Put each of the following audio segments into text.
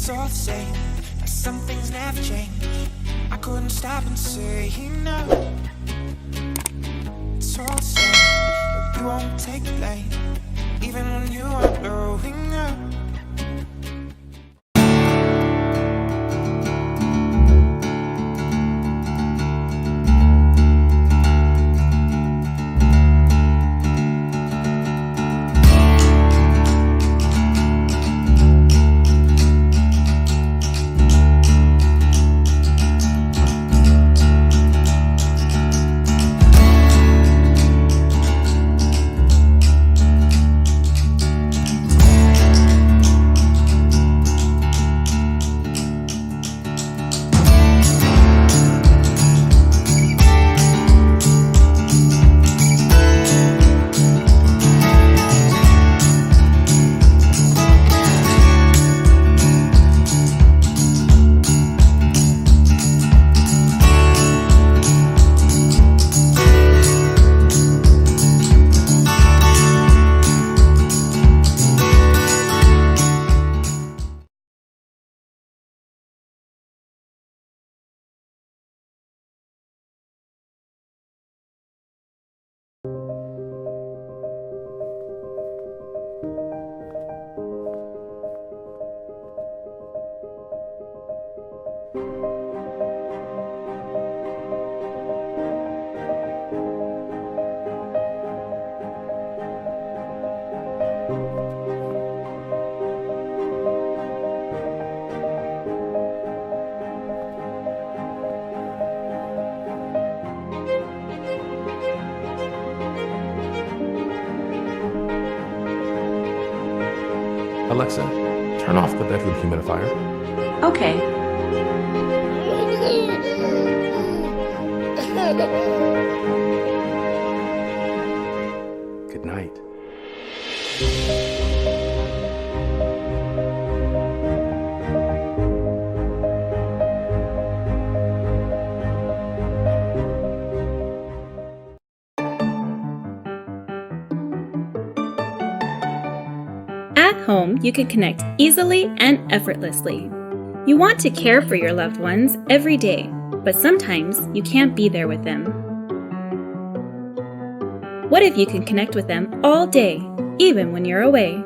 it's all the same, like some things never change. I couldn't stop and say no. It's all the same, but you won't take the blame, even when you are blowing up. Alexa, turn off the bedroom humidifier. Okay. Good night. At home, you can connect easily and effortlessly. You want to care for your loved ones every day, but sometimes you can't be there with them. What if you can connect with them all day, even when you're away?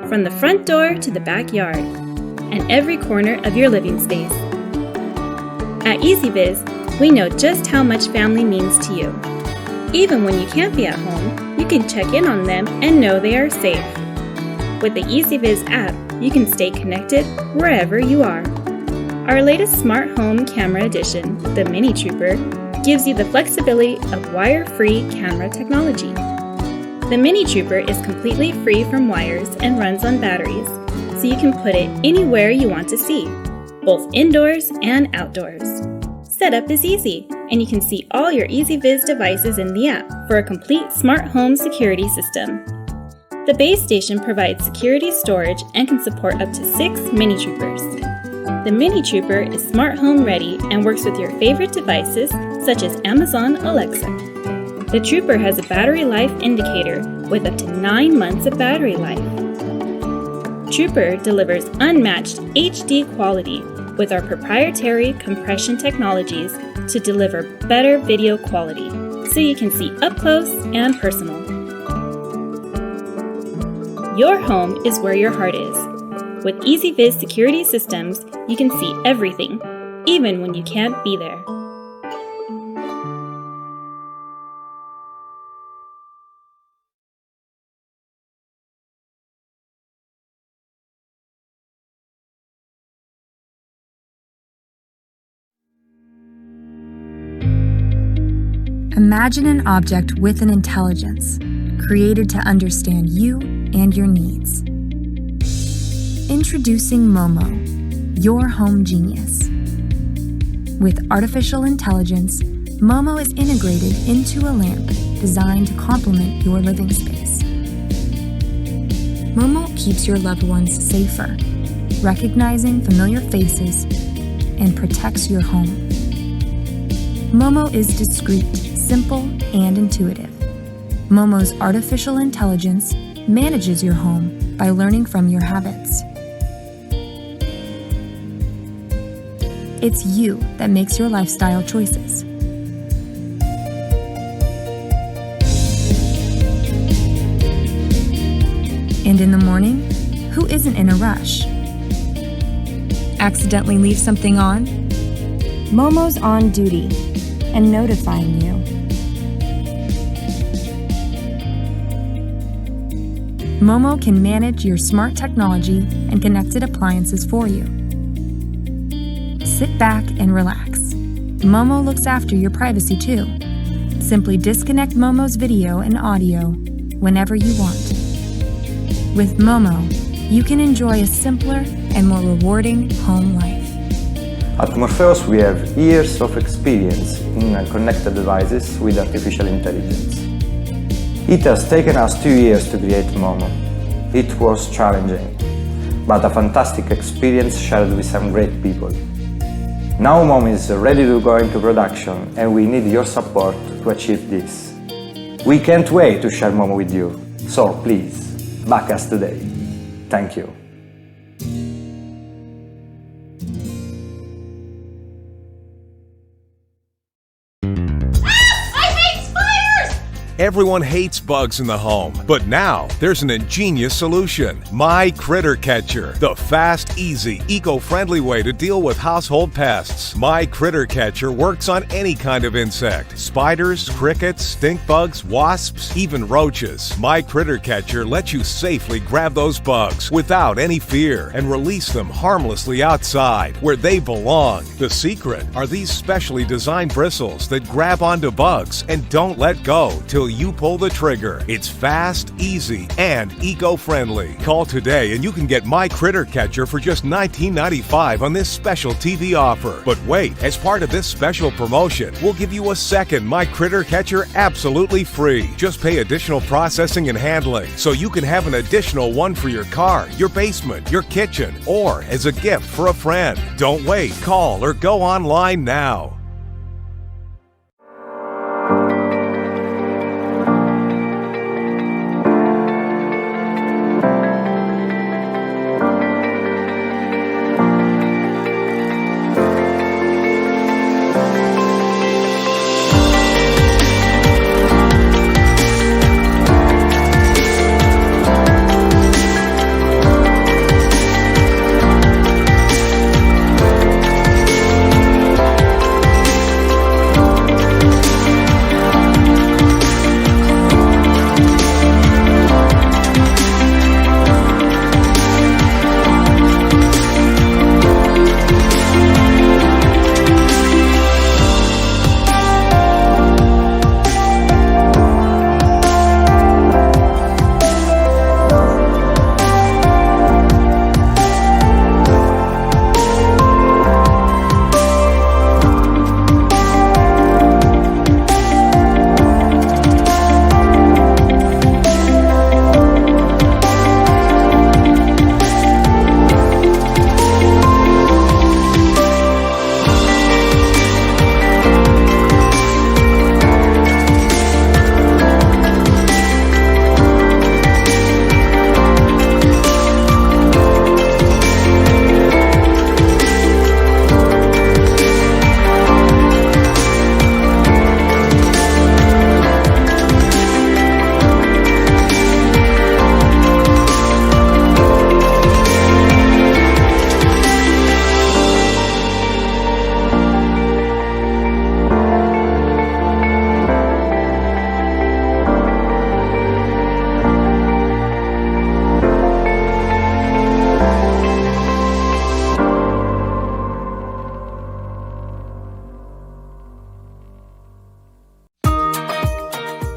From the front door to the backyard, and every corner of your living space. At EasyViz, we know just how much family means to you. Even when you can't be at home, you can check in on them and know they are safe. With the EasyViz app, you can stay connected wherever you are. Our latest smart home camera edition, the Mini Trooper, gives you the flexibility of wire-free camera technology. The Mini Trooper is completely free from wires and runs on batteries, so you can put it anywhere you want to see, both indoors and outdoors. Setup is easy, and you can see all your EasyViz devices in the app for a complete smart home security system. The base station provides security storage and can support up to 6 Mini Troopers. The Mini Trooper is smart home ready and works with your favorite devices such as Amazon Alexa. The Trooper has a battery life indicator with up to 9 months of battery life. Trooper delivers unmatched HD quality with our proprietary compression technologies to deliver better video quality, so you can see up close and personal. Your home is where your heart is. With EasyViz security systems, you can see everything, even when you can't be there. Imagine an object with an intelligence, created to understand you and your needs. Introducing Momo, your home genius. With artificial intelligence, Momo is integrated into a lamp designed to complement your living space. Momo keeps your loved ones safer, recognizing familiar faces, and protects your home. Momo is discreet, simple, and intuitive. Momo's artificial intelligence manages your home by learning from your habits. It's you that makes your lifestyle choices. And in the morning, who isn't in a rush? Accidentally leave something on? Momo's on duty and notifying you. Momo can manage your smart technology and connected appliances for you. Sit back and relax. Momo looks after your privacy too. Simply disconnect Momo's video and audio whenever you want. With Momo, you can enjoy a simpler and more rewarding home life. At Morpheus, we have years of experience in connected devices with artificial intelligence. It has taken us 2 years to create Momo. It was challenging, but a fantastic experience shared with some great people. Now Momo is ready to go into production, and we need your support to achieve this. We can't wait to share Momo with you, so please, back us today. Thank you. Everyone hates bugs in the home, but now there's an ingenious solution. My Critter Catcher, the fast, easy, eco-friendly way to deal with household pests. My Critter Catcher works on any kind of insect: spiders, crickets, stink bugs, wasps, even roaches. My Critter Catcher lets you safely grab those bugs without any fear and release them harmlessly outside where they belong. The secret are these specially designed bristles that grab onto bugs and don't let go till you pull the trigger. It's fast, easy, and eco-friendly. Call today and you can get My Critter Catcher for just $19.95 on this special TV offer. But wait, as part of this special promotion, we'll give you a second My Critter Catcher absolutely free. Just pay additional processing and handling so you can have an additional one for your car, your basement, your kitchen, or as a gift for a friend. Don't wait. Call or go online now.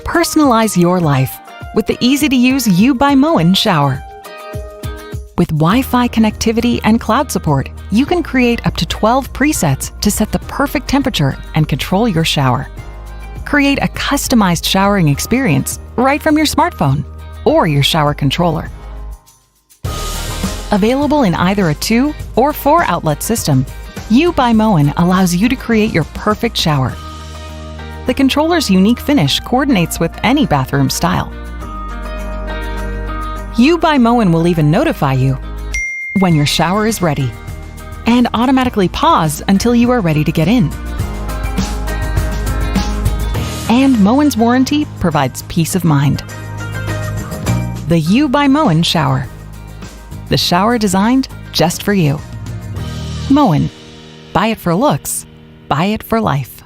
Personalize your life with the easy-to-use You by Moen shower. With Wi-Fi connectivity and cloud support, you can create up to 12 presets to set the perfect temperature and control your shower. Create a customized showering experience right from your smartphone or your shower controller. Available in either a 2 or 4 outlet system, You by Moen allows you to create your perfect shower. The controller's unique finish coordinates with any bathroom style. You by Moen will even notify you when your shower is ready and automatically pause until you are ready to get in. And Moen's warranty provides peace of mind. The You by Moen shower. The shower designed just for you. Moen. Buy it for looks. Buy it for life.